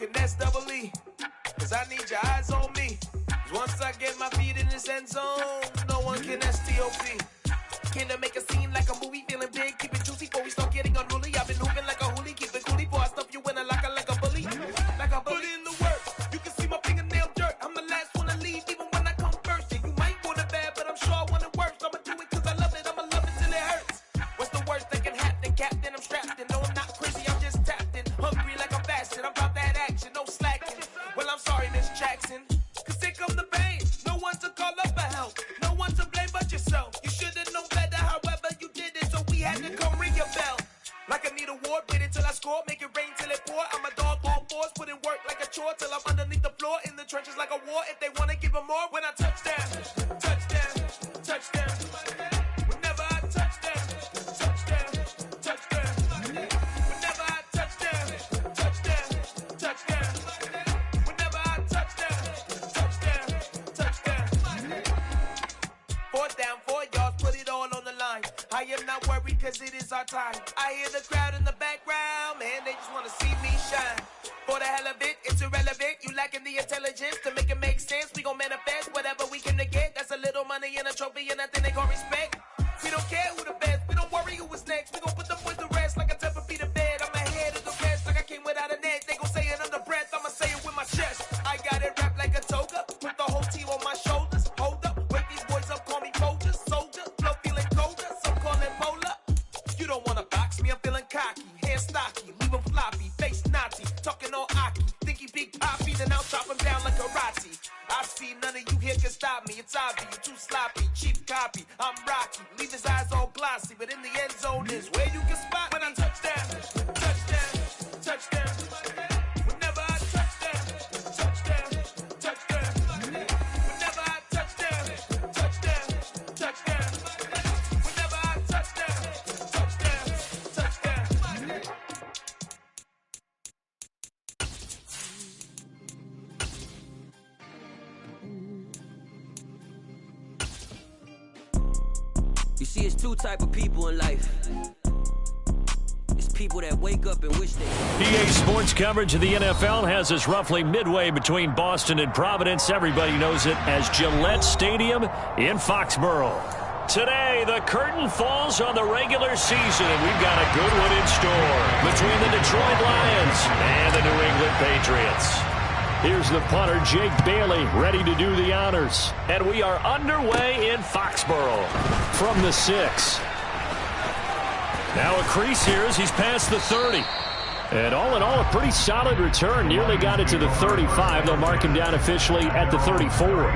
finesse double E. Cause I need your eyes on me. Cause once I get my feet in this end zone, no one can STOP. Can I make a scene like a movie, feeling big, keep it juicy before we start getting unruly. I've been hooping like a hoolie, keep it coolie before I stuff you in a locker like a bully. Like a bully. Put in the work, you can see my fingernail dirt. I'm the last one to leave, even when I come first. Yeah, you might want it bad, but I'm sure I want it worse. I'ma do it cause I love it, I'ma love it till it hurts. What's the worst that can happen, Captain? I'm strapped in, no I'm not crazy, I'm just tapped in. Hungry like I'm fasting, I'm about that action, no slacking. Well, I'm sorry, Miss Jackson, cause here come the pain. No one to call up for help, no one to blame but yourself. You should've known better, however you did it, so we had to come ring your bell. Like I need a ward, wait until I score, make it rain till it pour. I'm a dog on force, put in work like a chore till I'm underneath the floor, in the trenches like a war. If they wanna give them more, when I touch down, touchdown, touchdown. Whenever I touch down, touchdown, touchdown. Whenever I touch down, touchdown, touchdown. Whenever I touch down, touchdown, touchdown. 4th down, 4 yards, put it all on the line. I am not worried cause it is our time. I hear the crowd in the background, man, they just wanna see me shine. For the hell of it, it's irrelevant. You lacking the intelligence to make it make sense. We gon' manifest whatever we can to get. That's a little money and a trophy and nothing they call respect. We don't care who the best, we don't worry who is next. We gon' put them boys to rest like a 10 feet of bed. I'm ahead of the rest like I came without a net. They gon' say it under breath, I'ma say it with my chest. I got it wrapped like a toga, put the whole team on my shoulders. Hold up, wake these boys up, call me Folger, soldier. Flow feeling colder, some call it polar. You don't wanna box me, I'm feeling cocky. Hair stocky, leave him floppy, face naughty. Talking all aki, think he big poppy, then I'll chop him down like karate. I see none of you here can stop me. It's obvious, you too sloppy, cheap copy. I'm Rocky, leave his eyes all glossy, but in the end zone is where you can spot when I touch down, touchdown, touchdown. Whenever I touch down, touchdown, touchdown. Whenever I touch down, touchdown, touchdown. Whenever I touch down, touchdown, touchdown. You see, it's two type of people in life. It's people that wake up and wish they... EA Sports coverage of the NFL has us roughly midway between Boston and Providence. Everybody knows it as Gillette Stadium in Foxborough. Today, the curtain falls on the regular season, and we've got a good one in store between the Detroit Lions and the New England Patriots. Here's the punter, Jake Bailey, ready to do the honors. And we are underway in Foxborough from the 6. Now a crease here as he's past the 30. And all in all, a pretty solid return. Nearly got it to the 35. They'll mark him down officially at the 34.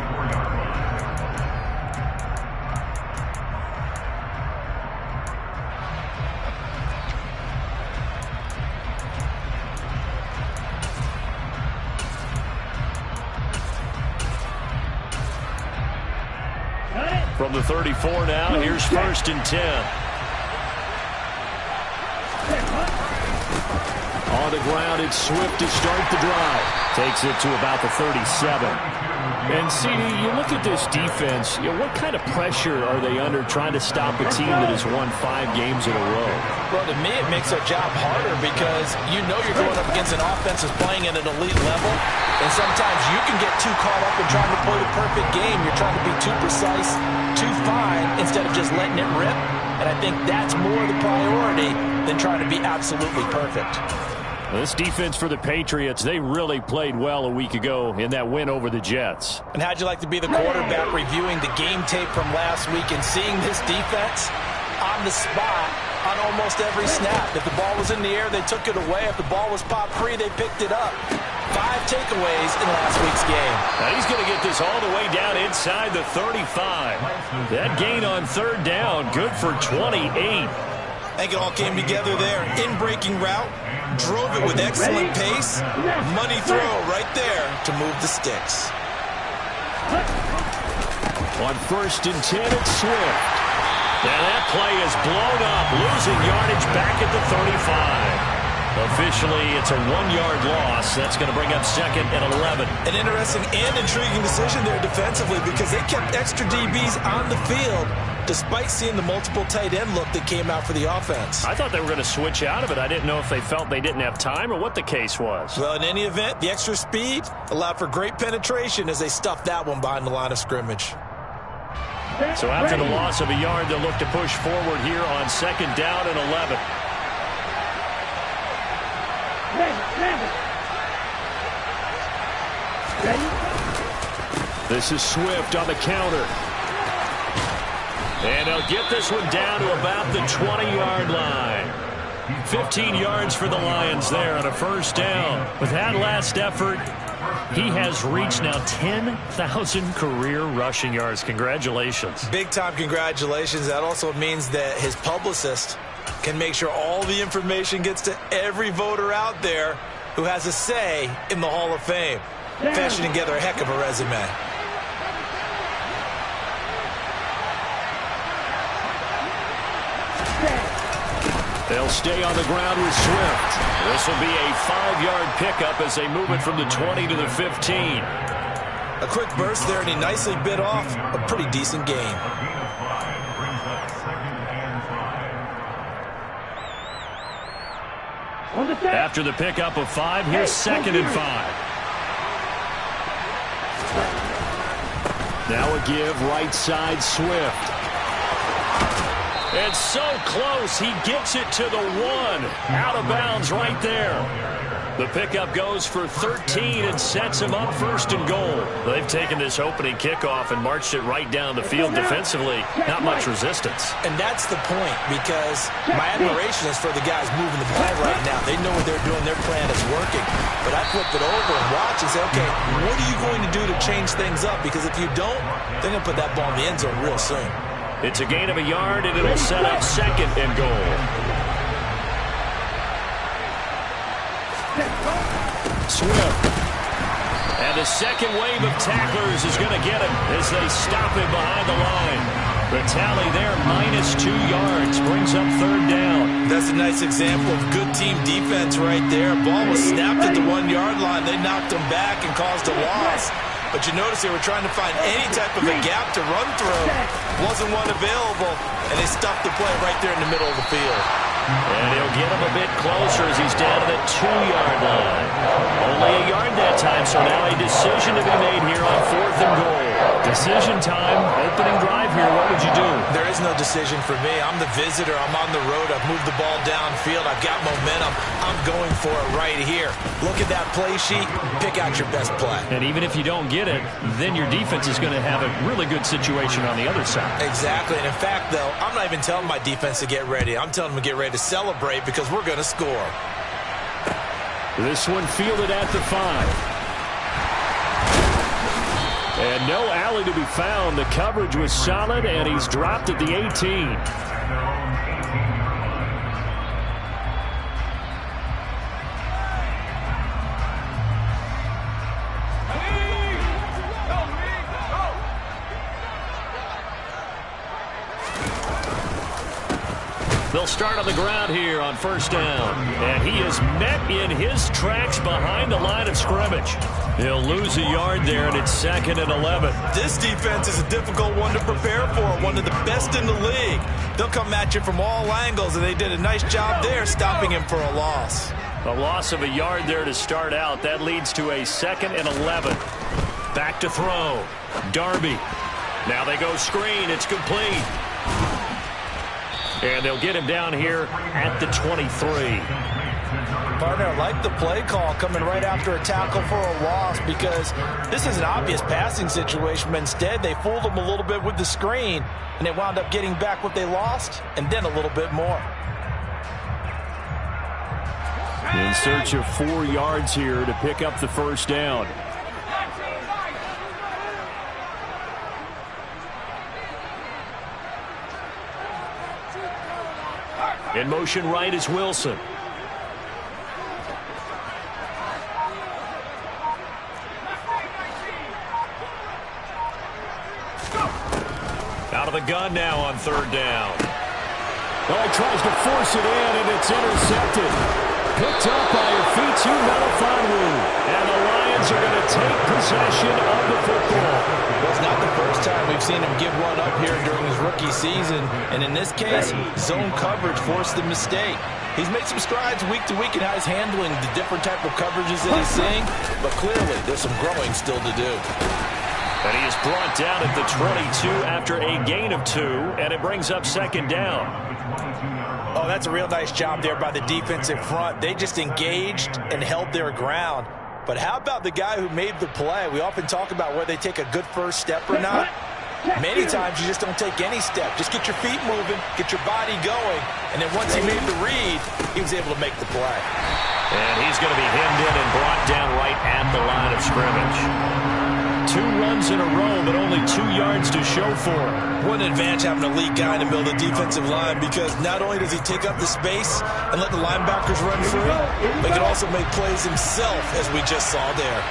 From the 34 now, here's 1st and 10. On the ground, it's Swift to start the drive. Takes it to about the 37. And, CD, you look at this defense, what kind of pressure are they under trying to stop a team that has won 5 games in a row? Well, to me, it makes their job harder because you know you're going up against an offense that's playing at an elite level. And sometimes you can get too caught up in trying to play the perfect game. You're trying to be too precise, too fine, instead of just letting it rip. And I think that's more the priority than trying to be absolutely perfect. This defense for the Patriots, they really played well a week ago in that win over the Jets. And how'd you like to be the quarterback reviewing the game tape from last week and seeing this defense on the spot on almost every snap? If the ball was in the air, they took it away. If the ball was popped free, they picked it up. 5 takeaways in last week's game. Now he's going to get this all the way down inside the 35. That gain on 3rd down, good for 28. I think it all came together there. In-breaking route, drove it with excellent pace. Money throw right there to move the sticks. On 1st and 10, it's Swift. And that play is blown up, losing yardage back at the 35. Officially, it's a 1-yard loss. That's going to bring up 2nd and 11. An interesting and intriguing decision there defensively because they kept extra DBs on the field despite seeing the multiple tight end look that came out for the offense. I thought they were going to switch out of it. I didn't know if they felt they didn't have time or what the case was. Well, in any event, the extra speed allowed for great penetration as they stuffed that one behind the line of scrimmage. So after the loss of a yard, they'll look to push forward here on 2nd down and 11. This is Swift on the counter. And they'll get this one down to about the 20-yard line. 15 yards for the Lions there on a 1st down. With that last effort, he has reached now 10,000 career rushing yards. Congratulations. Big-time congratulations. That also means that his publicist can make sure all the information gets to every voter out there who has a say in the Hall of Fame. Fashioning together a heck of a resume. They'll stay on the ground with Swift. This will be a 5-yard pickup as they move it from the 20 to the 15. A quick burst there, and he nicely bit off a pretty decent gain. After the pickup of 5, here's 2nd and 5. Now a give right side Swift. It's so close. He gets it to the 1. Out of bounds right there. The pickup goes for 13 and sets him up 1st and goal. They've taken this opening kickoff and marched it right down the field defensively. Not much resistance. And that's the point, because my admiration is for the guys moving the ball right now. They know what they're doing. Their plan is working. But I flip it over and watch and say, okay, what are you going to do to change things up? Because if you don't, they're going to put that ball in the end zone real soon. It's a gain of a yard, and it'll set up 2nd and goal. Swift. And the second wave of tacklers is going to get him as they stop him behind the line. The tally there, -2 yards, brings up 3rd down. That's a nice example of good team defense right there. Ball was snapped at the 1-yard line. They knocked him back and caused a loss. But you notice they were trying to find any type of a gap to run through. Wasn't one available, and they stuffed the play right there in the middle of the field. And he'll get him a bit closer as he's down to the 2-yard line. Only a yard that time, so now a decision to be made here on 4th and goal. Decision time, opening drive here. What would you do? There is no decision for me. I'm the visitor. I'm on the road. I've moved the ball downfield. I've got momentum. I'm going for it right here. Look at that play sheet. Pick out your best play. And even if you don't get it, then your defense is going to have a really good situation on the other side. Exactly. And in fact, though, I'm not even telling my defense to get ready. I'm telling them to get ready to celebrate because we're going to score. This one fielded at the 5. And no alley to be found. The coverage was solid, and he's dropped at the 18. They'll start on the ground here on 1st down. And he is met in his tracks behind the line of scrimmage. He'll lose a yard there, and it's 2nd and 11. This defense is a difficult one to prepare for, one of the best in the league. They'll come at you from all angles, and they did a nice job there stopping him for a loss. A loss of a yard there to start out. That leads to a 2nd and 11. Back to throw. Darby. Now they go screen. It's complete. And they'll get him down here at the 23. Partner, I like the play call coming right after a tackle for a loss because this is an obvious passing situation, but instead they fooled him a little bit with the screen, and they wound up getting back what they lost and then a little bit more. In search of 4 yards here to pick up the 1st down. In motion right is Wilson. Out of the gun now on 3rd down. Well, he tries to force it in, and it's intercepted. Picked up by Fitu Melifonwu. And the Lions are going to take possession of the football. Well, it's not the first time we've seen him give one up here during his rookie season. And in this case, zone coverage forced the mistake. He's made some strides week to week in how he's handling the different type of coverages that he's seeing. But clearly, there's some growing still to do. And he is brought down at the 22 after a gain of 2. And it brings up second down. Oh, that's a real nice job there by the defensive front. They just engaged and held their ground. But how about the guy who made the play? We often talk about whether they take a good first step or not. Many times you just don't take any step. Just get your feet moving, get your body going, and then once he made the read, he was able to make the play. And he's going to be hemmed in and brought down right at the line of scrimmage. 2 runs in a row, but only 2 yards to show for him. What an advantage having an elite guy in the middle of the defensive line, because not only does he take up the space and let the linebackers run free, but he can also make plays himself, as we just saw there.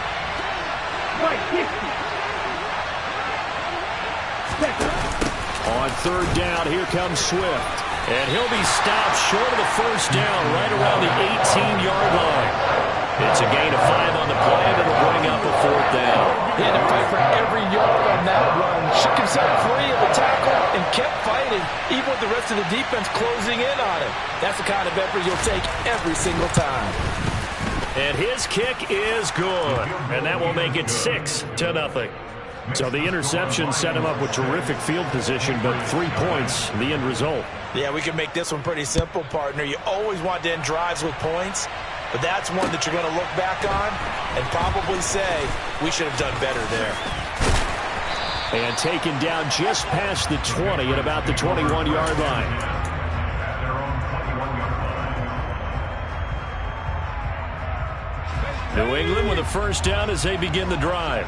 On third down, here comes Swift. And he'll be stopped short of the first down, right around the 18-yard line. It's a gain of 5 on the play, and it'll bring up a 4th down. He had to fight for every yard on that run. Shook himself free of the tackle and kept fighting, even with the rest of the defense closing in on him. That's the kind of effort you'll take every single time. And his kick is good. And that will make it 6-0. So the interception set him up with terrific field position, but 3 points, the end result. Yeah, we can make this one pretty simple, partner. You always want to end drives with points, but that's one that you're going to look back on and probably say, we should have done better there. And taken down just past the 20 at about the 21-yard line. New England with a first down as they begin the drive.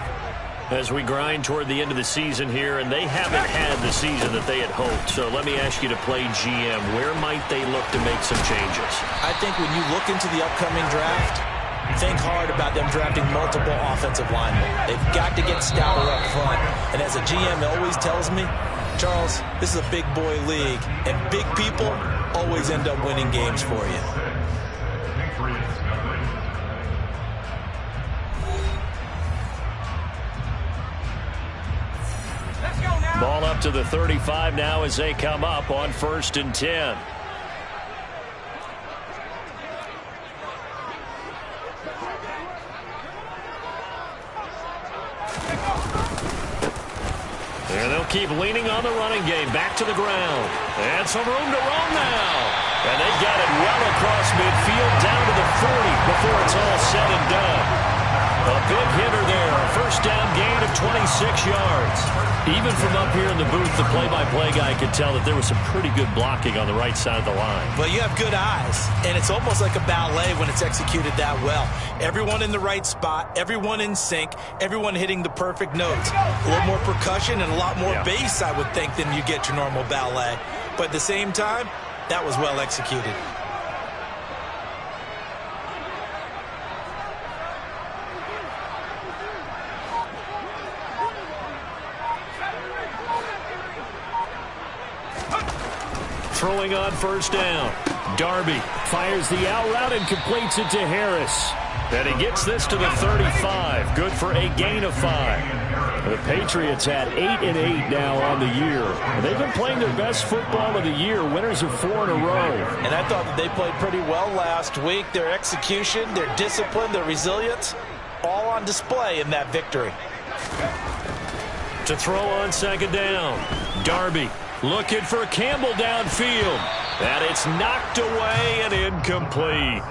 As we grind toward the end of the season here, and they haven't had the season that they had hoped. So let me ask you to play GM. Where might they look to make some changes? I think when you look into the upcoming draft, think hard about them drafting multiple offensive linemen. They've got to get stouter up front. And as a GM always tells me, Charles, this is a big boy league, and big people always end up winning games for you. Ball up to the 35 now as they come up on 1st and 10. And they'll keep leaning on the running game. Back to the ground. And some room to roam now. And they got it well across midfield down to the 40 before it's all said and done. A big hitter there. A first down gain of 26 yards. Even from up here in the booth, the play-by-play guy could tell that there was some pretty good blocking on the right side of the line. Well, you have good eyes, and it's almost like a ballet when it's executed that well. Everyone in the right spot, everyone in sync, everyone hitting the perfect notes. A little more percussion and a lot more bass, I would think, than you get your normal ballet. But at the same time, that was well executed. Throwing on first down. Darby fires the out route and completes it to Harris. And he gets this to the 35. Good for a gain of 5. The Patriots at 8-8 now on the year. And they've been playing their best football of the year. Winners of 4 in a row. And I thought that they played pretty well last week. Their execution, their discipline, their resilience, all on display in that victory. To throw on second down. Darby looking for Campbell downfield. And it's knocked away and incomplete.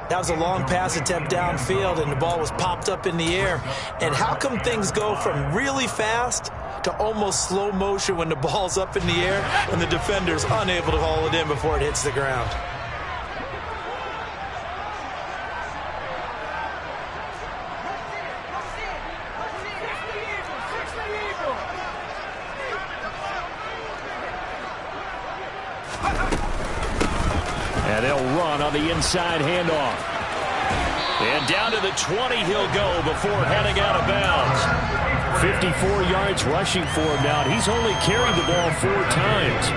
That was a long pass attempt downfield, and the ball was popped up in the air. And how come things go from really fast to almost slow motion when the ball's up in the air and the defender's unable to haul it in before it hits the ground? And they'll run on the inside handoff. And down to the 20 he'll go before heading out of bounds. 54 yards rushing for him now. He's only carried the ball 4 times.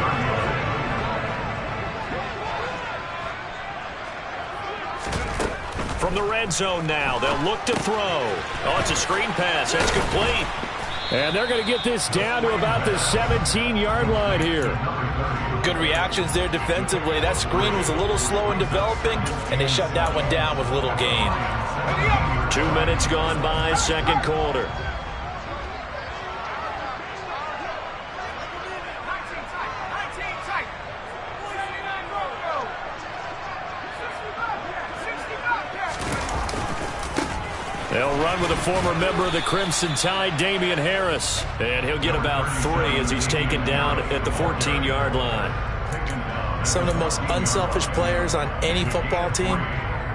from the red zone now. They'll look to throw. Oh, it's a screen pass. That's complete. And they're going to get this down to about the 17-yard line here. Good reactions there defensively. That screen was a little slow in developing, and they shut that one down with little gain. 2 minutes gone by, second quarter. They'll run with a former member of the Crimson Tide, Damian Harris. And he'll get about 3 as he's taken down at the 14-yard line. Some of the most unselfish players on any football team,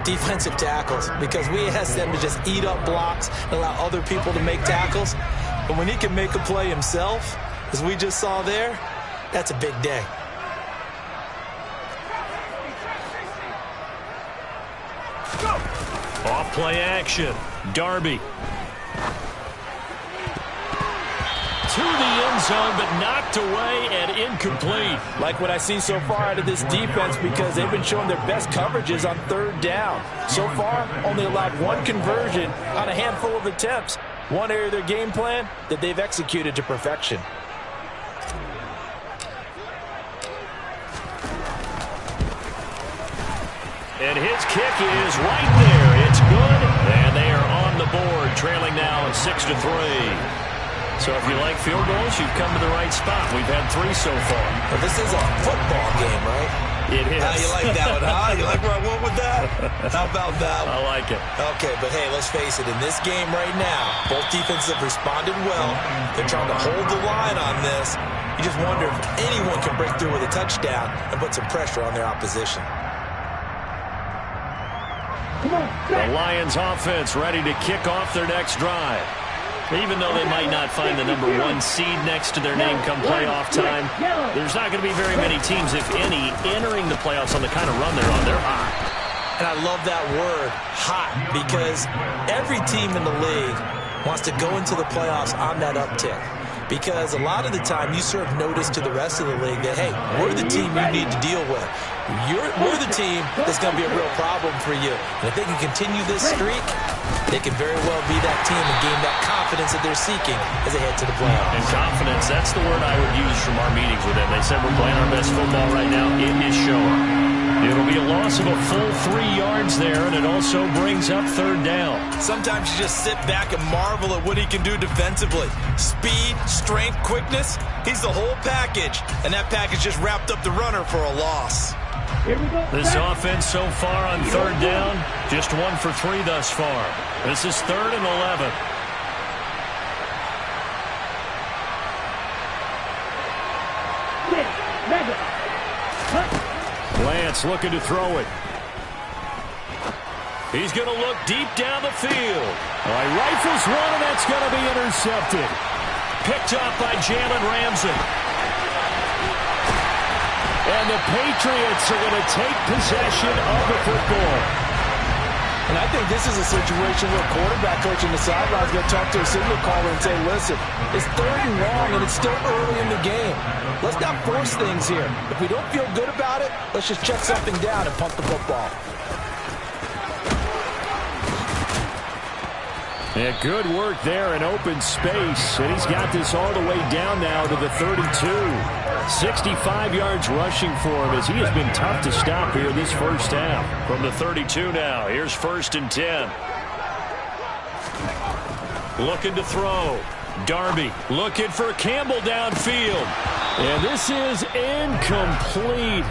defensive tackles, because we ask them to just eat up blocks and allow other people to make tackles. But when he can make a play himself, as we just saw there, that's a big day. Off play action. Darby. To the end zone, but knocked away and incomplete. Like what I see so far out of this defense, because they've been showing their best coverages on third down. So far, only allowed 1 conversion on a handful of attempts. One area of their game plan that they've executed to perfection. And his kick is right there. It's good. And they are on the board, trailing now at 6-3. So if you like field goals, you've come to the right spot. We've had 3 so far. Well, this is a football game, right? It is. How you like that one, huh? You like where I went with that? How about that one? I like it. Okay, but hey, let's face it. In this game right now, both defenses have responded well. They're trying to hold the line on this. You just wonder if anyone can break through with a touchdown and put some pressure on their opposition. The Lions offense ready to kick off their next drive. Even though they might not find the number 1 seed next to their name come playoff time, there's not going to be very many teams, if any, entering the playoffs on the kind of run they're on. They're hot. And I love that word, hot, because every team in the league wants to go into the playoffs on that uptick. Because a lot of the time you serve notice to the rest of the league that, hey, we're the team you need to deal with. We're the team that's going to be a real problem for you. And if they can continue this streak, they can very well be that team and gain that confidence that they're seeking as they head to the playoffs. And confidence, that's the word I would use from our meetings with them. They said we're playing our best football right now. It is showing. It'll be a loss of a full 3 yards there, and it also brings up third down. Sometimes you just sit back and marvel at what he can do defensively. Speed, strength, quickness, he's the whole package. And that package just wrapped up the runner for a loss. This offense so far on third down, just 1 for 3 thus far. This is 3rd and 11. Lance looking to throw it. He's going to look deep down the field. All right, rifles one, and that's going to be intercepted. Picked up by Jalen Ramsey. And the Patriots are going to take possession of the football. And I think this is a situation where a quarterback coach in the sideline is going to talk to a signal caller and say, listen, it's 3rd and long, and it's still early in the game. Let's not force things here. If we don't feel good about it, let's just check something down and pump the football. Yeah, good work there in open space. And he's got this all the way down now to the 32. 65 yards rushing for him as he has been tough to stop here this first half. From the 32 now, here's 1st and 10. Looking to throw. Darby looking for Campbell downfield. And this is incomplete.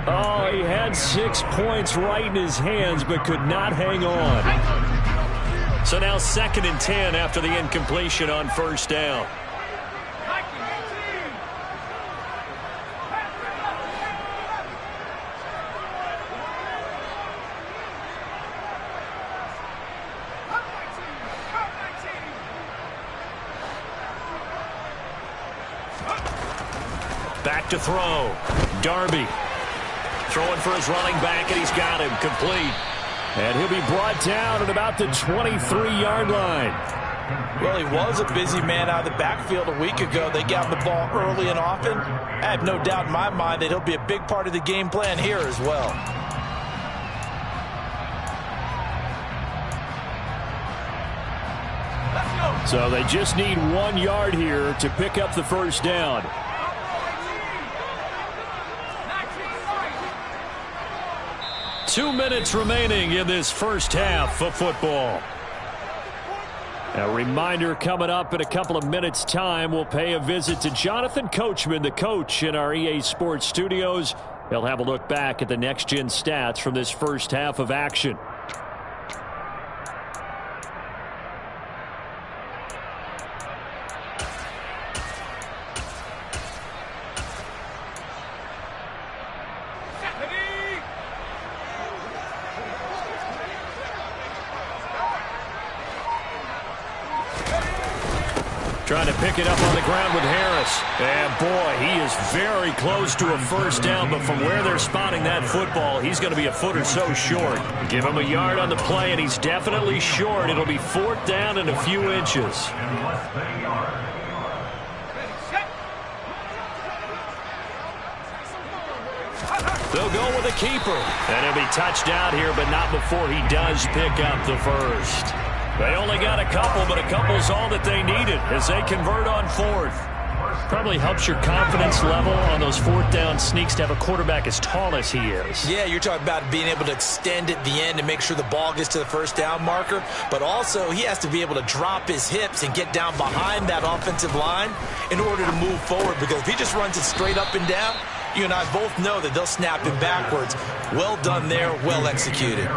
Oh, he had 6 points right in his hands but could not hang on. So now 2nd and 10 after the incompletion on 1st down. Back to throw. Darby throwing for his running back, and he's got him complete. And he'll be brought down at about the 23-yard line. Well, he was a busy man out of the backfield a week ago. They got the ball early and often. I have no doubt in my mind that he'll be a big part of the game plan here as well. So they just need 1 yard here to pick up the first down. Two minutes remaining in this first half of football. A reminder, coming up in a couple of minutes' time, we'll pay a visit to Jonathan Coachman, the coach in our EA Sports studios. He'll have a look back at the next-gen stats from this first half of action. Trying to pick it up on the ground with Harris. And boy, he is very close to a first down, but from where they're spotting that football, he's going to be a foot or so short. Give him a yard on the play, and he's definitely short. It'll be 4th down and a few inches. They'll go with a keeper. And he'll be touched out here, but not before he does pick up the first. They only got a couple, but a couple's all that they needed as they convert on 4th. Probably helps your confidence level on those 4th down sneaks to have a quarterback as tall as he is. Yeah, you're talking about being able to extend at the end and make sure the ball gets to the first down marker. But also, he has to be able to drop his hips and get down behind that offensive line in order to move forward. Because if he just runs it straight up and down, you and I both know that they'll snap him backwards. Well done there, well executed.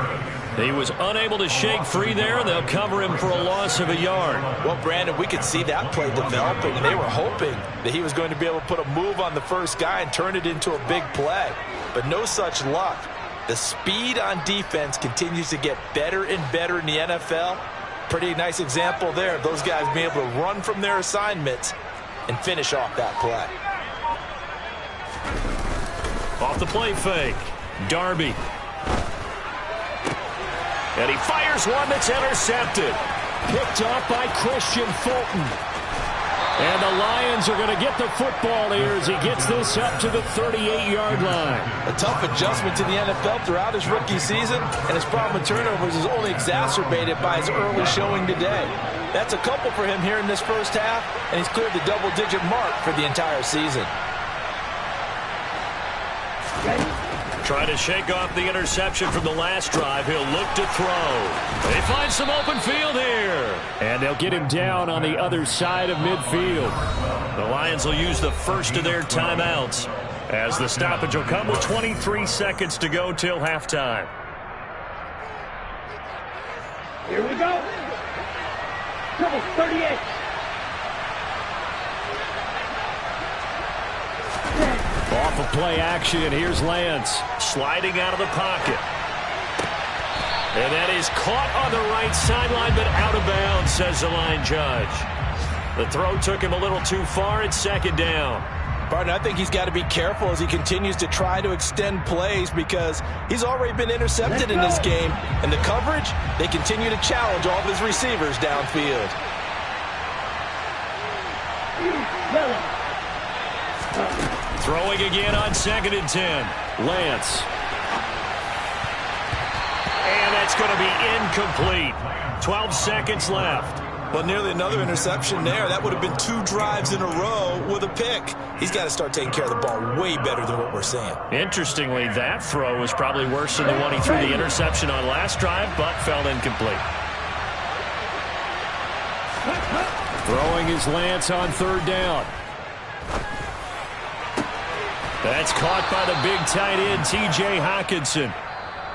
He was unable to shake free there, and they'll cover him for a loss of a yard. Well, Brandon, we could see that play developing, and they were hoping that he was going to be able to put a move on the first guy and turn it into a big play. But no such luck. The speed on defense continues to get better and better in the NFL. Pretty nice example there of those guys being able to run from their assignments and finish off that play. Off the play fake, Darby. And he fires one that's intercepted. Picked off by Christian Fulton. And the Lions are going to get the football here as he gets this up to the 38-yard line. A tough adjustment to the NFL throughout his rookie season, and his problem with turnovers is only exacerbated by his early showing today. That's a couple for him here in this first half, and he's cleared the double-digit mark for the entire season. Trying to shake off the interception from the last drive. He'll look to throw. They find some open field here. And they'll get him down on the other side of midfield. The Lions will use the first of their timeouts as the stoppage will come with 23 seconds to go till halftime. Here we go. Double 38. Off of play action, here's Lance. Sliding out of the pocket. And that is caught on the right sideline, but out of bounds, says the line judge. The throw took him a little too far. It's 2nd down. Barton, I think he's got to be careful as he continues to try to extend plays because he's already been intercepted in this game. And the coverage, they continue to challenge all of his receivers downfield. Throwing again on 2nd and 10. Lance. And that's going to be incomplete. 12 seconds left. Well, nearly another interception there. That would have been 2 drives in a row with a pick. He's got to start taking care of the ball way better than what we're seeing. Interestingly, that throw was probably worse than the one he threw the interception on last drive, but fell incomplete. Throwing is Lance on 3rd down. That's caught by the big tight end, T.J. Hockenson.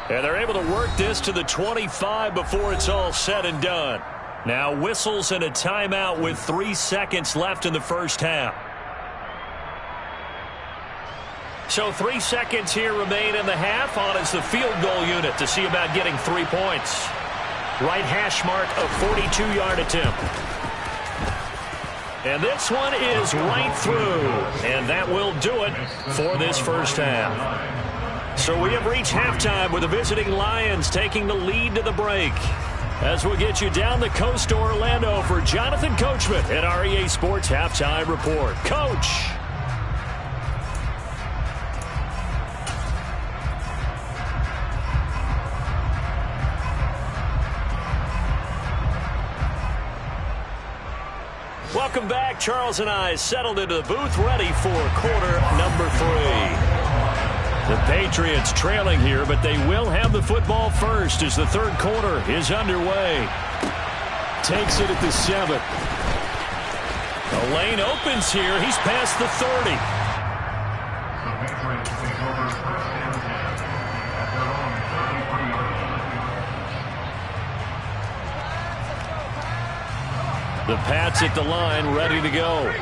And they're able to work this to the 25 before it's all said and done. Now whistles and a timeout with 3 seconds left in the first half. So 3 seconds here remain in the half. On is the field goal unit to see about getting 3 points. Right hash mark of 42-yard attempt. And this one is right through. And that will do it for this first half. So we have reached halftime with the visiting Lions taking the lead to the break. As we'll get you down the coast to Orlando for Jonathan Coachman at our EA Sports Halftime Report. Coach. Welcome back. Charles and I settled into the booth, ready for quarter number 3. The Patriots trailing here, but they will have the football first as the third quarter is underway. Takes it at the 7. The lane opens here. He's past the 30. The Pats at the line, ready to go.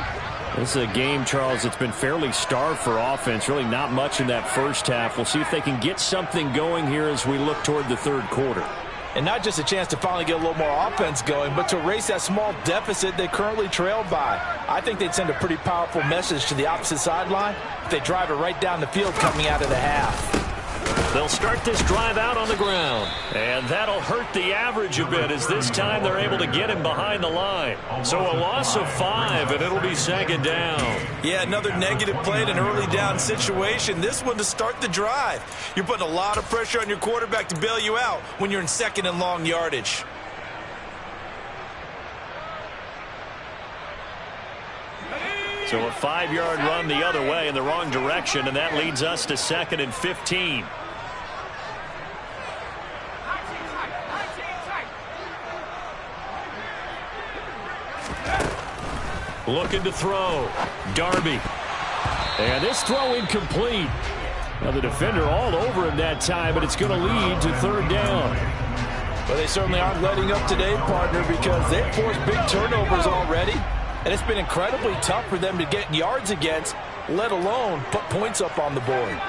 This is a game, Charles, that's been fairly starved for offense. Really not much in that first half. We'll see if they can get something going here as we look toward the third quarter. And not just a chance to finally get a little more offense going, but to erase that small deficit they currently trailed by. I think they'd send a pretty powerful message to the opposite sideline if they drive it right down the field coming out of the half. They'll start this drive out on the ground. And that'll hurt the average a bit as this time they're able to get him behind the line. So a loss of 5, and it'll be second down. Yeah, another negative play in an early down situation. This one to start the drive. You're putting a lot of pressure on your quarterback to bail you out when you're in second and long yardage. So a 5-yard run the other way in the wrong direction, and that leads us to second and 15. Looking to throw. Darby. And this throw incomplete. Now the defender all over him that time, but it's going to lead to third down. Well, they certainly aren't letting up today, partner, because they've forced big turnovers already. And it's been incredibly tough for them to get yards against, let alone put points up on the board.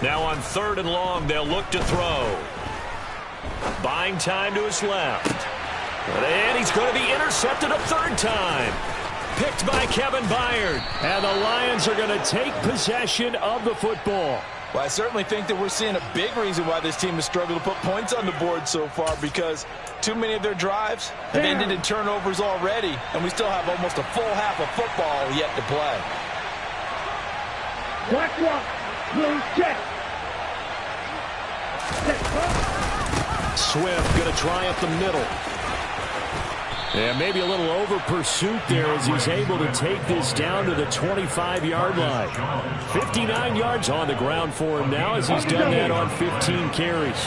Now on third and long, they'll look to throw. Buying time to his left. And he's going to be intercepted a third time. Picked by Kevin Byard. And the Lions are going to take possession of the football. Well, I certainly think that we're seeing a big reason why this team has struggled to put points on the board so far, because too many of their drives have ended in turnovers already, and we still have almost a full half of football yet to play. Black rock, blue check. Swift going to try up the middle. And maybe a little over pursuit there as he's able to take this down to the 25-yard line. 59 yards on the ground for him now as he's done that on 15 carries.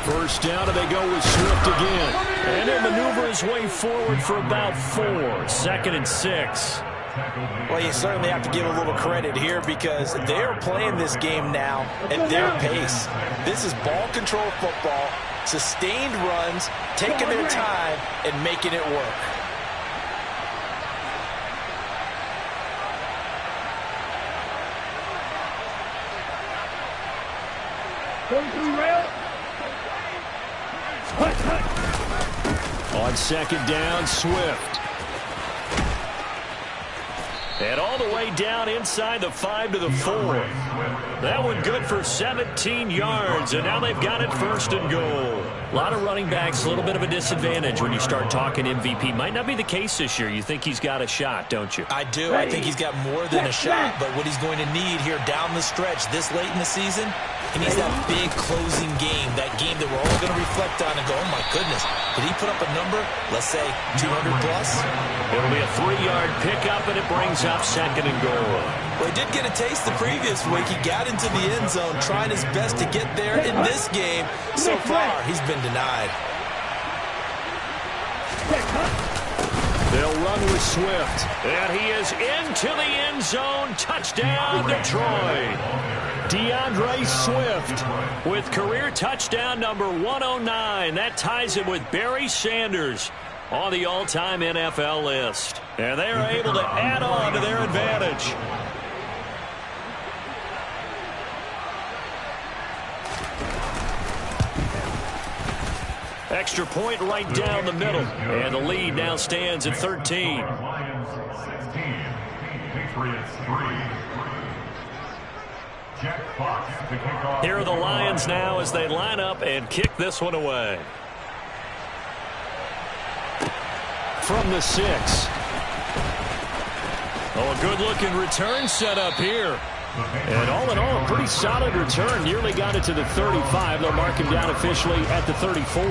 First down, and they go with Swift again. And he'll maneuver his way forward for about 4. Second and 6. Well, you certainly have to give a little credit here because they're playing this game now at their pace. This is ball control football, sustained runs, taking their time and making it work. On second down, Swift. And all the way down inside the 5 to the 4. That one good for 17 yards, and now they've got it first and goal. A lot of running backs, a little bit of a disadvantage when you start talking MVP. Might not be the case this year. You think he's got a shot, don't you? I do. I think he's got more than a shot, but what he's going to need here down the stretch this late in the season, he needs that big closing game, that game that we're all going to reflect on and go, oh my goodness, did he put up a number, let's say 200 plus? It'll be a 3-yard pickup, and it brings up second and goal. Well, he did get a taste the previous week. He got into the end zone, trying his best to get there in this game. So far, he's been denied. They'll run with Swift, and he is into the end zone. Touchdown, Detroit. DeAndre Swift with career touchdown number 109. That ties him with Barry Sanders on the all-time NFL list. And they are able to add on to their advantage. Extra point right down the middle. And the lead now stands at 13. Lions 16, Patriots 3. Jack Fox to kick off. Here are the Lions now as they line up and kick this one away. From the 6. Oh, a good-looking return set up here. And all in all, a pretty solid return. Nearly got it to the 35. They'll mark him down officially at the 34.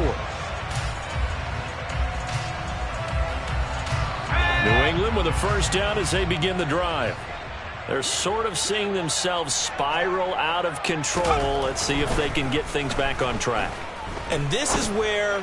New England with a first down as they begin the drive. They're sort of seeing themselves spiral out of control. Let's see if they can get things back on track. And this is where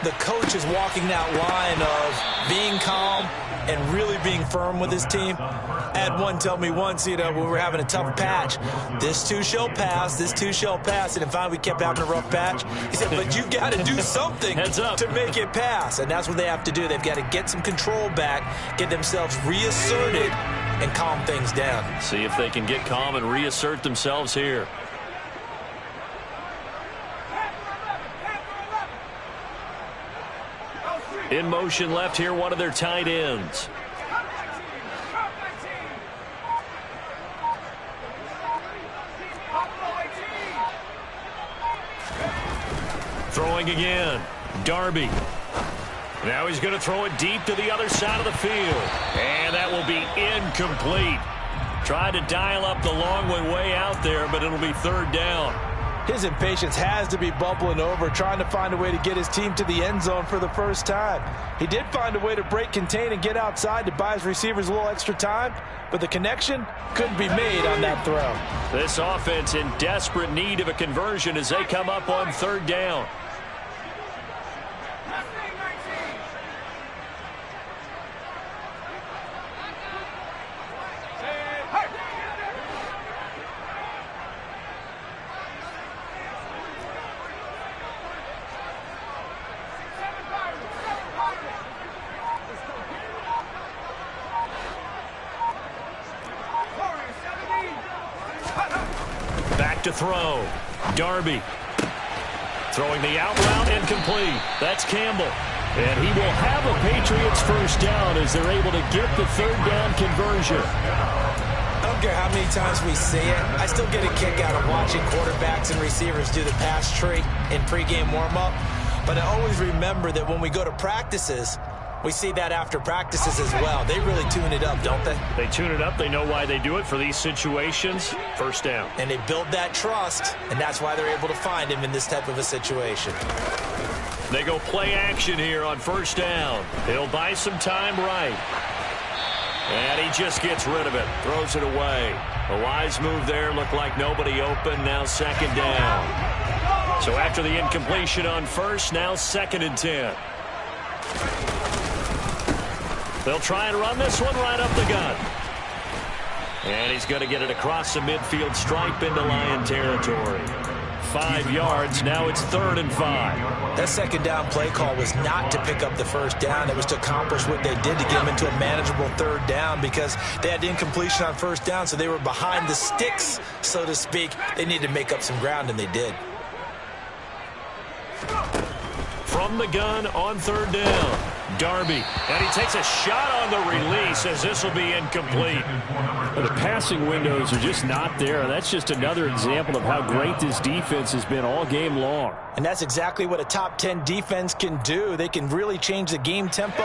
the coach is walking that line of being calm and really being firm with his team. I had one tell me once, when we were having a tough patch, this too shall pass, this too shall pass. And finally we kept having a rough patch. He said, but you got to do something to make it pass. And that's what they have to do. They've got to get some control back, get themselves reasserted, and calm things down. See if they can get calm and reassert themselves here. In motion left here, one of their tight ends. Throwing again. Darby. Now he's going to throw it deep to the other side of the field. And that will be incomplete. Tried to dial up the long way out there, but it'll be third down. His impatience has to be bubbling over, trying to find a way to get his team to the end zone for the first time. He did find a way to break, contain, and get outside to buy his receivers a little extra time, but the connection couldn't be made on that throw. This offense in desperate need of a conversion as they come up on third down. To throw. Darby throwing the out route, incomplete. That's Campbell. And he will have a Patriots first down as they're able to get the third down conversion. I don't care how many times we see it. I still get a kick out of watching quarterbacks and receivers do the pass tree in pregame warm-up. But I always remember that when we go to practices, we see that after practices as well. They really tune it up, don't they? They tune it up. They know why they do it for these situations. First down. And they build that trust, and that's why they're able to find him in this type of a situation. They go play action here on first down. He'll buy some time right. And he just gets rid of it. Throws it away. A wise move there. Looked like nobody open. Now second down. So after the incompletion on first, now 2nd and 10. They'll try and run this one right up the gut. And he's going to get it across the midfield stripe into Lion territory. 5 yards. Now it's 3rd and 5. That second down play call was not to pick up the first down. It was to accomplish what they did to get them into a manageable third down because they had incompletion on first down, so they were behind the sticks, so to speak. They needed to make up some ground, and they did. From the gun on third down. Darby. And he takes a shot on the release as this will be incomplete. The passing windows are just not there. That's just another example of how great this defense has been all game long. And that's exactly what a top 10 defense can do. They can really change the game tempo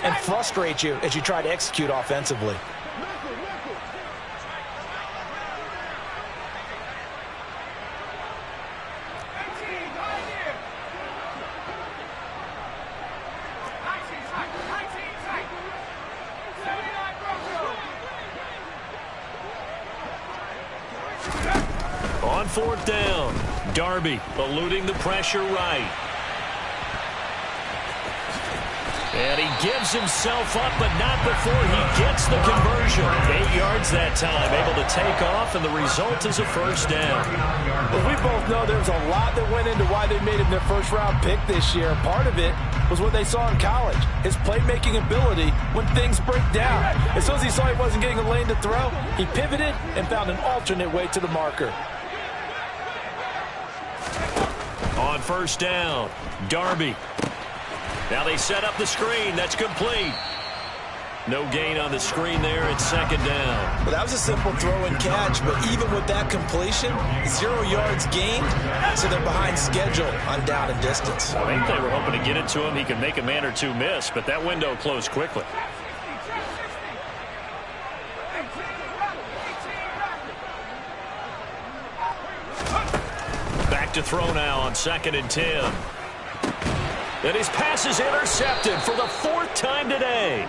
and frustrate you as you try to execute offensively. On fourth down, Darby eluding the pressure right. And he gives himself up, but not before he gets the conversion. 8 yards that time, able to take off, and the result is a first down. Well, we both know there's a lot that went into why they made him their first-round pick this year. Part of it was what they saw in college, his playmaking ability when things break down. As soon as he saw he wasn't getting a lane to throw, he pivoted and found an alternate way to the marker. On first down, Darby. Now they set up the screen. That's complete. No gain on the screen there. It's second down. Well, that was a simple throw and catch, but even with that completion, 0 yards gained, so they're behind schedule on down and distance. I think they were hoping to get it to him. He could make a man or two miss, but that window closed quickly. Back to throw now on 2nd and 10. And his pass is intercepted for the 4th time today.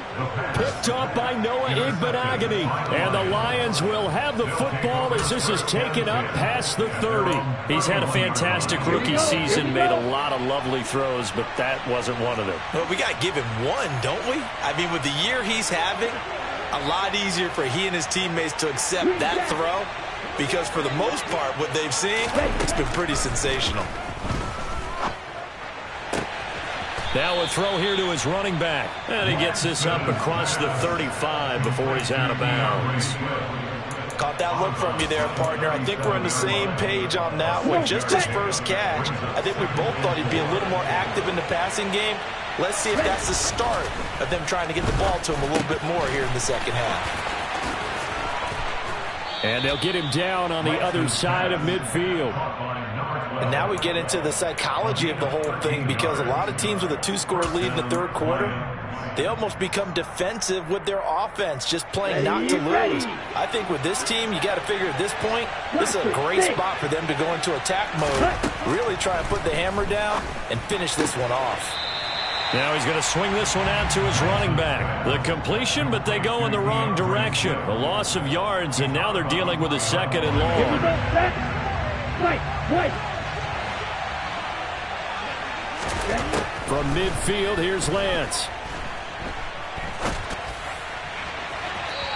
Picked off by Noah Igbenogany. And the Lions will have the football as this is taken up past the 30. He's had a fantastic rookie season, made a lot of lovely throws, but that wasn't one of them. Well, we got to give him one, don't we? I mean, with the year he's having, a lot easier for he and his teammates to accept that throw, because for the most part, what they've seen, it's been pretty sensational. Now a throw here to his running back. And he gets this up across the 35 before he's out of bounds. Caught that look from you there, partner. I think we're on the same page on that one. Just his first catch. I think we both thought he'd be a little more active in the passing game. Let's see if that's the start of them trying to get the ball to him a little bit more here in the second half. And they'll get him down on the other side of midfield. And now we get into the psychology of the whole thing, because a lot of teams with a 2-score lead in the third quarter, they almost become defensive with their offense, just playing not to lose. I think with this team, you got to figure at this point, this is a great spot for them to go into attack mode, really try and put the hammer down and finish this one off. Now he's going to swing this one out to his running back. The completion, but they go in the wrong direction. A loss of yards, and now they're dealing with a 2nd and long. From midfield, here's Lance.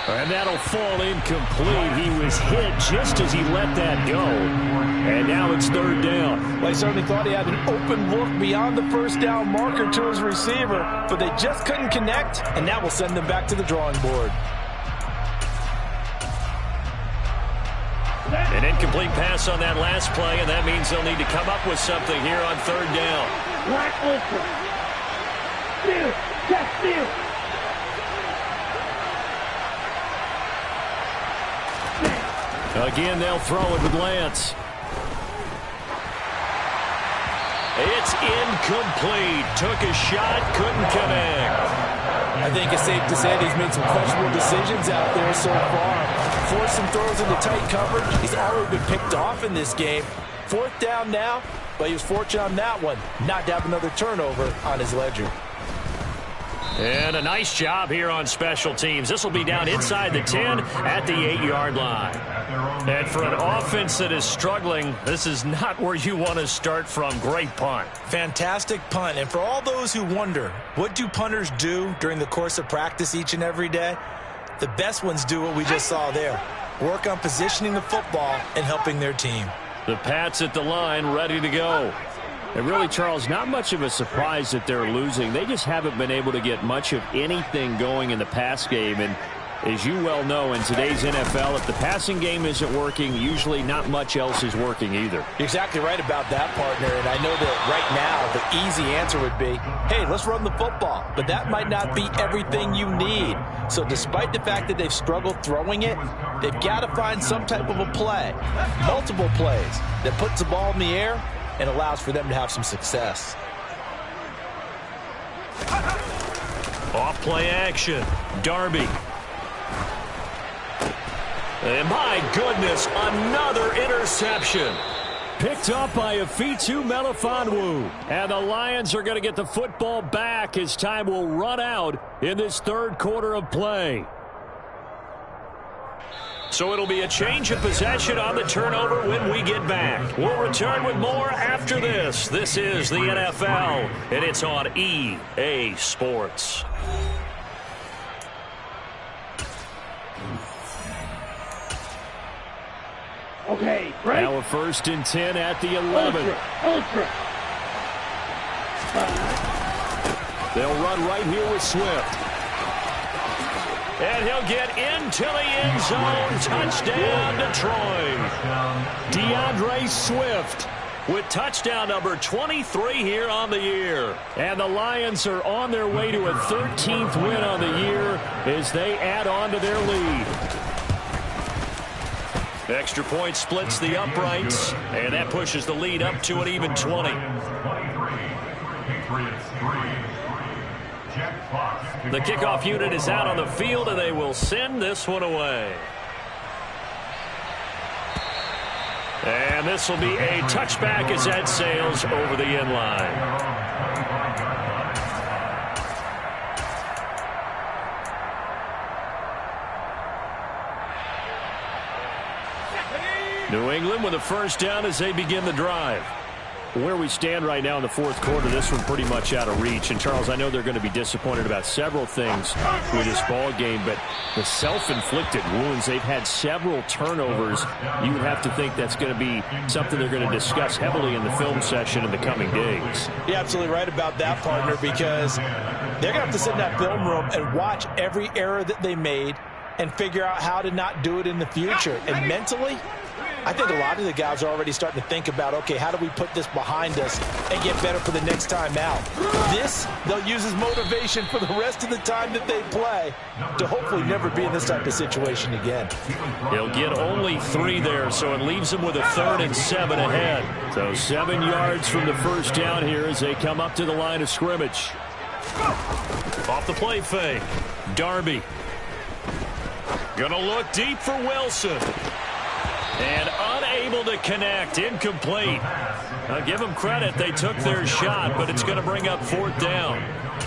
And that'll fall incomplete. He was hit just as he let that go. And now it's 3rd down. Well, I certainly thought he had an open look beyond the first down marker to his receiver, but they just couldn't connect, and that will send them back to the drawing board. An incomplete pass on that last play, and that means they'll need to come up with something here on 3rd down. Black Ultra. Steal. Check steal. Again, they'll throw it with Lance. It's incomplete. Took a shot, couldn't connect. I think it's safe to say that he's made some questionable decisions out there so far. Forced some throws into tight coverage. He's already been picked off in this game. 4th down now, but he was fortunate on that one not to have another turnover on his ledger. And a nice job here on special teams. This will be down inside the 10 at the 8-yard line. And for an offense that is struggling, this is not where you want to start from. Great punt. Fantastic punt. And for all those who wonder, what do punters do during the course of practice each and every day? The best ones do what we just saw there. Work on positioning the football and helping their team. The Pats at the line, ready to go. And really, Charles, not much of a surprise that they're losing. They just haven't been able to get much of anything going in the pass game. And as you well know, in today's NFL, if the passing game isn't working, usually not much else is working either. You're exactly right about that, partner. And I know that right now the easy answer would be, hey, let's run the football. But that might not be everything you need. So despite the fact that they've struggled throwing it, they've got to find some type of a play, multiple plays, that puts the ball in the air and allows for them to have some success. Off play action. Darby. And my goodness, another interception. Picked up by Afitu Melifonwu. And the Lions are going to get the football back as time will run out in this 3rd quarter of play. So it'll be a change of possession on the turnover when we get back. We'll return with more after this. This is the NFL, and it's on EA Sports. Okay, right. Now a 1st and 10 at the 11. Ultra. They'll run right here with Swift. And he'll get into the end zone. Touchdown, Detroit. DeAndre Swift with touchdown number 23 here on the year. And the Lions are on their way to a 13th win on the year as they add on to their lead. Extra point splits the uprights, and that pushes the lead up to an even 20. Patriots 3. Jack Fox The kickoff unit is out on the field, and they will send this one away. And this will be a touchback as that sails over the end line. New England with a first down as they begin the drive. Where we stand right now in the fourth quarter, this one pretty much out of reach. And, Charles, I know they're going to be disappointed about several things with this ball game, but the self-inflicted wounds, they've had several turnovers. You would have to think that's going to be something they're going to discuss heavily in the film session in the coming days. You're absolutely right about that, partner, because they're going to have to sit in that film room and watch every error that they made and figure out how to not do it in the future. And mentally, I think a lot of the guys are already starting to think about, okay, how do we put this behind us and get better for the next time out? This, they'll use as motivation for the rest of the time that they play to hopefully never be in this type of situation again. He'll get only 3 there, so it leaves him with a 3rd and 7 ahead. So 7 yards from the first down here as they come up to the line of scrimmage. Off the play fake. Darby. Gonna look deep for Wilson. And unable to connect. Incomplete. I'll give them credit. They took their shot, but it's going to bring up 4th down.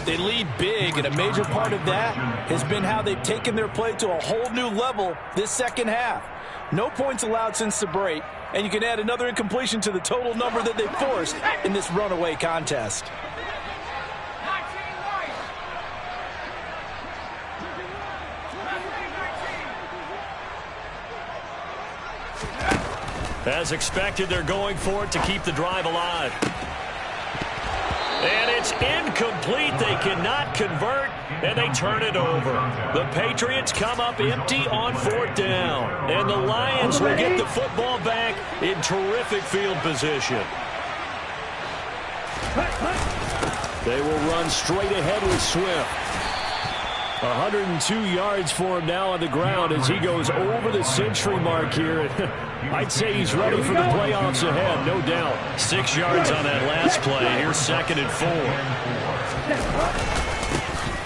They lead big, and a major part of that has been how they've taken their play to a whole new level this second half. No points allowed since the break, and you can add another incompletion to the total number that they forced in this runaway contest. As expected, they're going for it to keep the drive alive. And it's incomplete. They cannot convert, and they turn it over. The Patriots come up empty on 4th down. And the Lions will get the football back in terrific field position. They will run straight ahead with Swift. 102 yards for him now on the ground as he goes over the century mark here. I'd say he's ready for the playoffs ahead, no doubt. 6 yards on that last play. Here's 2nd and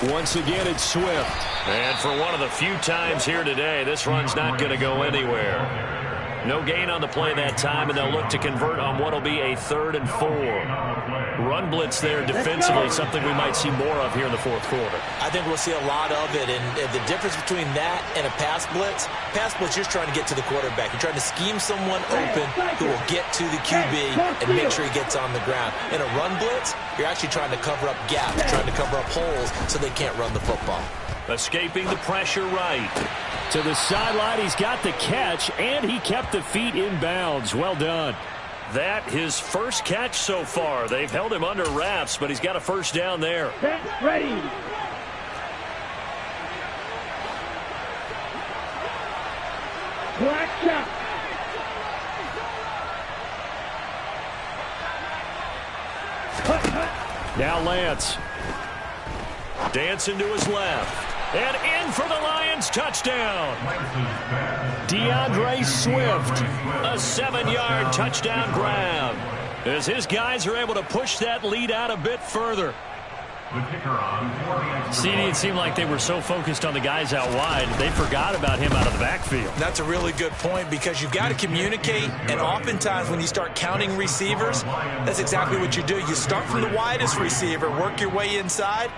4. Once again, it's Swift. And for one of the few times here today, this run's not going to go anywhere. No gain on the play that time, and they'll look to convert on what will be a 3rd and 4. Run blitz there defensively, something we might see more of here in the fourth quarter. I think we'll see a lot of it, and the difference between that and a pass blitz, you're trying to get to the quarterback. You're trying to scheme someone open who will get to the QB and make sure he gets on the ground. In a run blitz, you're actually trying to cover up gaps, trying to cover up holes so they can't run the football. Escaping the pressure right. To the sideline, he's got the catch, and he kept the feet in bounds. Well done. That his first catch so far. They've held him under wraps, but he's got a first down there. Ready. Black shot. Now Lance. Dancing to his left. And in for the Lions touchdown. DeAndre Swift, a 7-yard touchdown grab. As his guys are able to push that lead out a bit further. CD, it seemed like they were so focused on the guys out wide, they forgot about him out of the backfield. That's a really good point because you've got to communicate, and oftentimes when you start counting receivers, that's exactly what you do. You start from the widest receiver, work your way inside.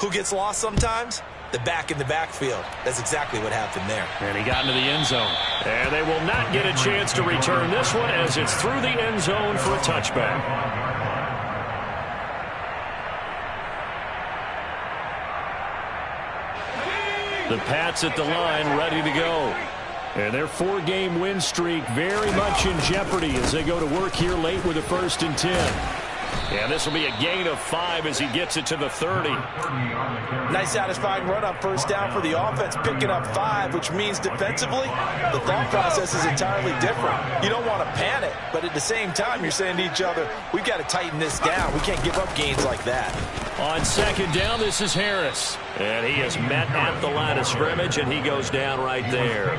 Who gets lost sometimes? The back in the backfield. That's exactly what happened there. And he got into the end zone. And they will not get a chance to return this one as it's through the end zone for a touchback. The Pats at the line ready to go. And their 4-game win streak very much in jeopardy as they go to work here late with a 1st and 10. And this will be a gain of 5 as he gets it to the 30. Nice satisfying run on first down for the offense, picking up 5, which means defensively, the thought process is entirely different. You don't want to panic, but at the same time, you're saying to each other, we've got to tighten this down. We can't give up gains like that. On second down, this is Harris. And he is met at the line of scrimmage, and he goes down right there.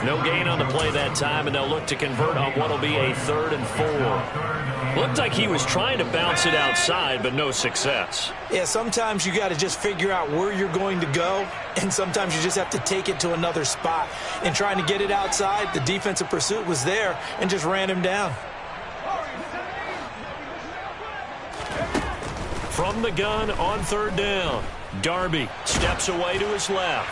No gain on the play that time, and they'll look to convert on what will be a 3rd and 4. Looked like he was trying to bounce it outside, but no success. Yeah, sometimes you got to just figure out where you're going to go, and sometimes you just have to take it to another spot. And trying to get it outside, the defensive pursuit was there and just ran him down. From the gun on 3rd down, Darby steps away to his left.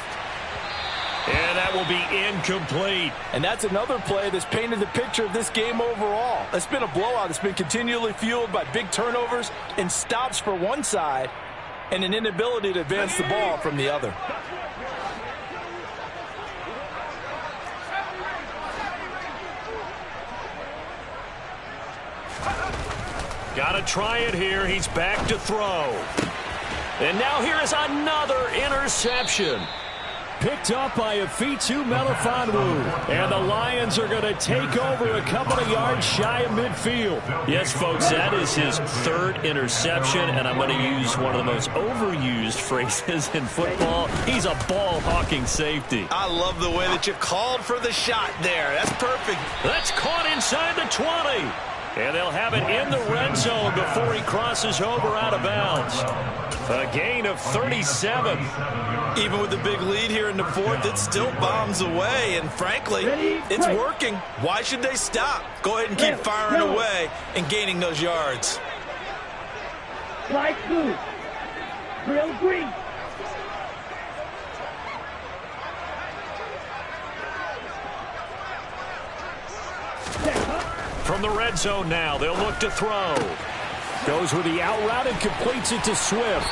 And that will be incomplete. And that's another play that's painted the picture of this game overall. It's been a blowout. It's been continually fueled by big turnovers and stops for one side and an inability to advance the ball from the other. Got to try it here. He's back to throw. And now here is another interception. Picked up by Afitu Melifonwu. And the Lions are going to take over a couple of yards shy of midfield. Yes, folks, that is his 3rd interception, and I'm going to use one of the most overused phrases in football. He's a ball-hawking safety. I love the way that you called for the shot there. That's perfect. That's caught inside the 20. And they'll have it in the red zone before he crosses over out of bounds. A gain of 37. Even with the big lead here in the 4th, it still bombs away. And frankly, it's working. Why should they stop? Go ahead and keep firing away and gaining those yards. Slide blue. Real green. From the red zone now, they'll look to throw. Goes with the out route and completes it to Swift.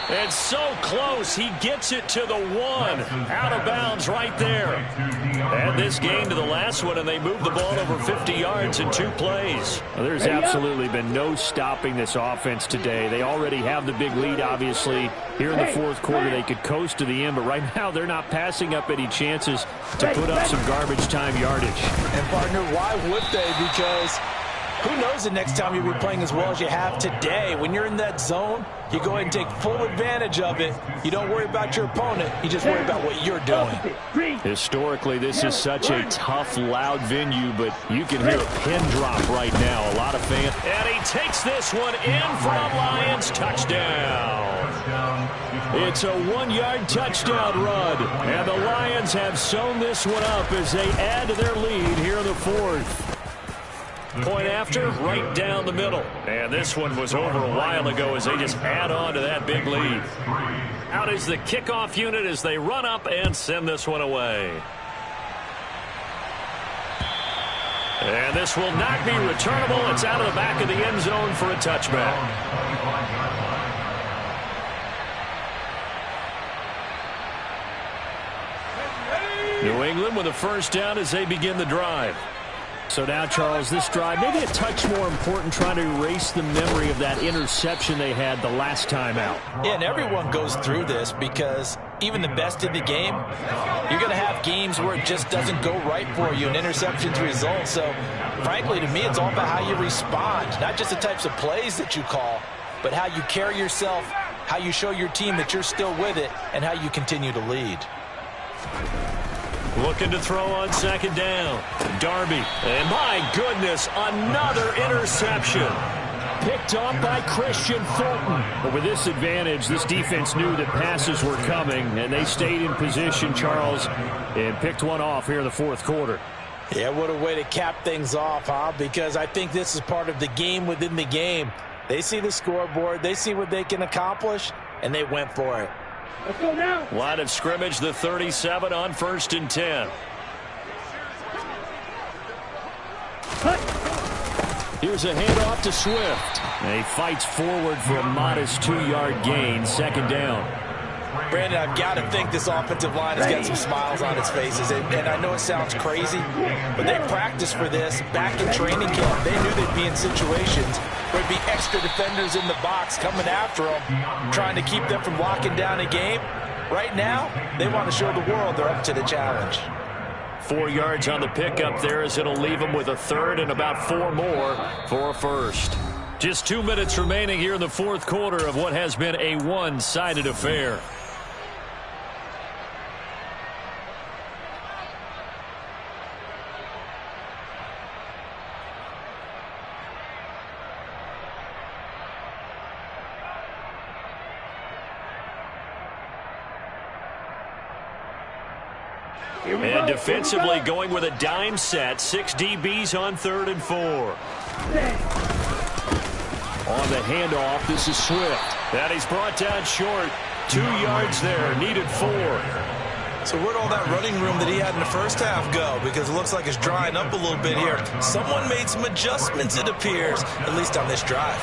And so close, he gets it to the 1. Out of bounds right there. Add this game to the last one, and they move the ball over 50 yards in 2 plays. Well, there's absolutely been no stopping this offense today. They already have the big lead, obviously. Here in the 4th quarter, they could coast to the end, but right now they're not passing up any chances to put up some garbage time yardage. And, partner, why would they? Because who knows the next time you'll be playing as well as you have today. When you're in that zone, you go ahead and take full advantage of it. You don't worry about your opponent. You just worry about what you're doing. Historically, this is such a tough, loud venue, but you can hear a pin drop right now. A lot of fans. And he takes this one in from Lions. Touchdown. It's a 1-yard touchdown run. And the Lions have sewn this one up as they add to their lead here in the 4th. Point after, right down the middle. And this one was over a while ago as they just add on to that big lead. Out is the kickoff unit as they run up and send this one away. And this will not be returnable. It's out of the back of the end zone for a touchback. New England with a 1st down as they begin the drive. So now, Charles, this drive, maybe a touch more important, trying to erase the memory of that interception they had the last time out. Yeah, and everyone goes through this because even the best in the game, you're going to have games where it just doesn't go right for you and interceptions result. So, frankly, to me, it's all about how you respond, not just the types of plays that you call, but how you carry yourself, how you show your team that you're still with it, and how you continue to lead. Looking to throw on 2nd down. Darby. And my goodness, another interception. Picked off by Christian Fulton. But with this advantage, this defense knew that passes were coming, and they stayed in position, Charles, and picked one off here in the 4th quarter. Yeah, what a way to cap things off, huh? Because I think this is part of the game within the game. They see the scoreboard, they see what they can accomplish, and they went for it. Let's go now. Line of scrimmage, the 37 on 1st and 10. Here's a handoff to Swift. And he fights forward for a modest 2-yard gain, 2nd down. Brandon, I've got to think this offensive line has got some smiles on its faces. And I know it sounds crazy, but they practiced for this back in training camp. They knew they'd be in situations where there'd be extra defenders in the box coming after them, trying to keep them from locking down a game. Right now, they want to show the world they're up to the challenge. 4 yards on the pickup there as it'll leave them with a 3rd and about 4 more for a 1st. Just 2 minutes remaining here in the fourth quarter of what has been a one-sided affair. And defensively going with a dime set. 6 DBs on 3rd and 4. On the handoff, this is Swift. And he's brought down short. 2 yards there, needed 4. So where'd all that running room that he had in the first half go? Because it looks like it's drying up a little bit here. Someone made some adjustments, it appears, at least on this drive.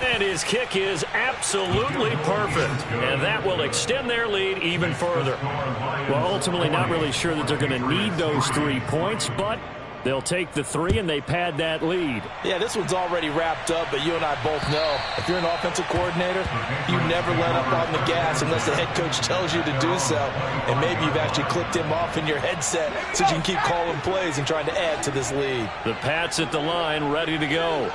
And his kick is absolutely perfect. And that will extend their lead even further. Well, ultimately not really sure that they're going to need those 3 points, but they'll take the 3 and they pad that lead. Yeah, this one's already wrapped up, but you and I both know if you're an offensive coordinator, you never let up on the gas unless the head coach tells you to do so. And maybe you've actually clicked him off in your headset so you can keep calling plays and trying to add to this lead. The Pats at the line, ready to go.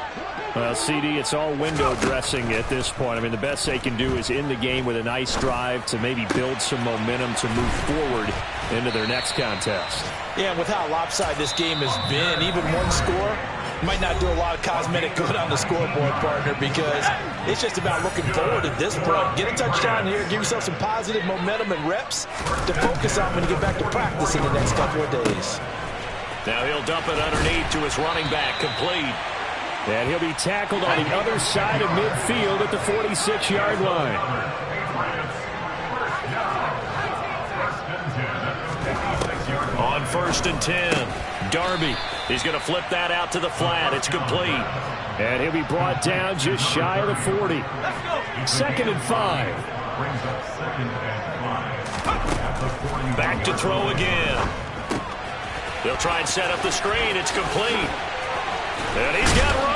Well, CD, it's all window dressing at this point. I mean, the best they can do is end the game with a nice drive to maybe build some momentum to move forward into their next contest. Yeah, and with how lopsided this game has been, even one score might not do a lot of cosmetic good on the scoreboard, partner, because it's just about looking forward at this point. Get a touchdown here, give yourself some positive momentum and reps to focus on when you get back to practice in the next couple of days. Now he'll dump it underneath to his running back, complete. And he'll be tackled on the other side of midfield at the 46-yard line. On 1st and 10, Darby. He's going to flip that out to the flat. It's complete. And he'll be brought down just shy of the 40. 2nd and 5. Back to throw again. They'll try and set up the screen. It's complete. And he's got room.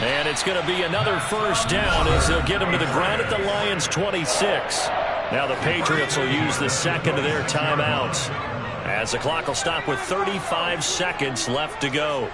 And it's going to be another first down as they'll get him to the ground at the Lions' 26. Now the Patriots will use the second of their timeouts as the clock will stop with 35 seconds left to go.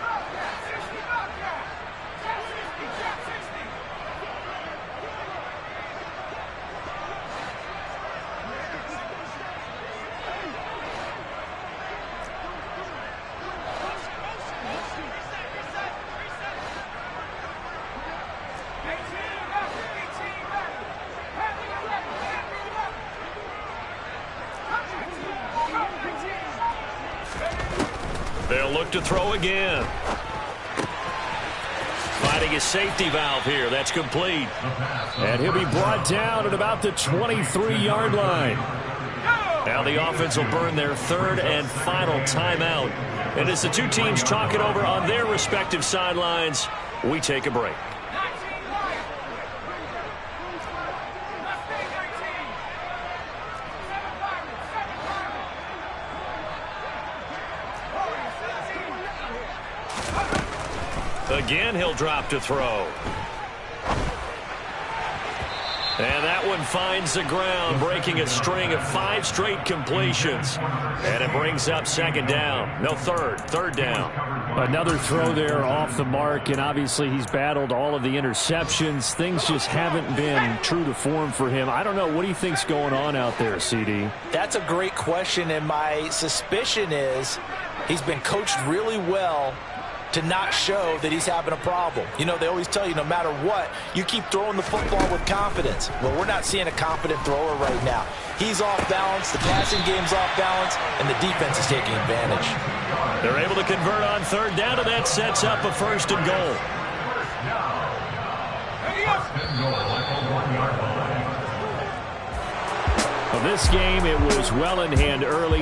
They'll look to throw again. Finding his safety valve here. That's complete. And he'll be brought down at about the 23-yard line. Now the offense will burn their 3rd and final timeout. And as the two teams talk it over on their respective sidelines, we take a break. Again, he'll drop to throw. And that one finds the ground, breaking a string of 5 straight completions. And it brings up 2nd down. No, third down. Another throw there off the mark, and obviously he's battled all of the interceptions. Things just haven't been true to form for him. I don't know. What do you think's going on out there, CD? That's a great question, and my suspicion is he's been coached really well to not show that he's having a problem. You know, they always tell you no matter what, you keep throwing the football with confidence. Well, we're not seeing a confident thrower right now. He's off balance, the passing game's off balance, and the defense is taking advantage. They're able to convert on 3rd down, and that sets up a 1st and goal. Well, this game, it was well in hand early.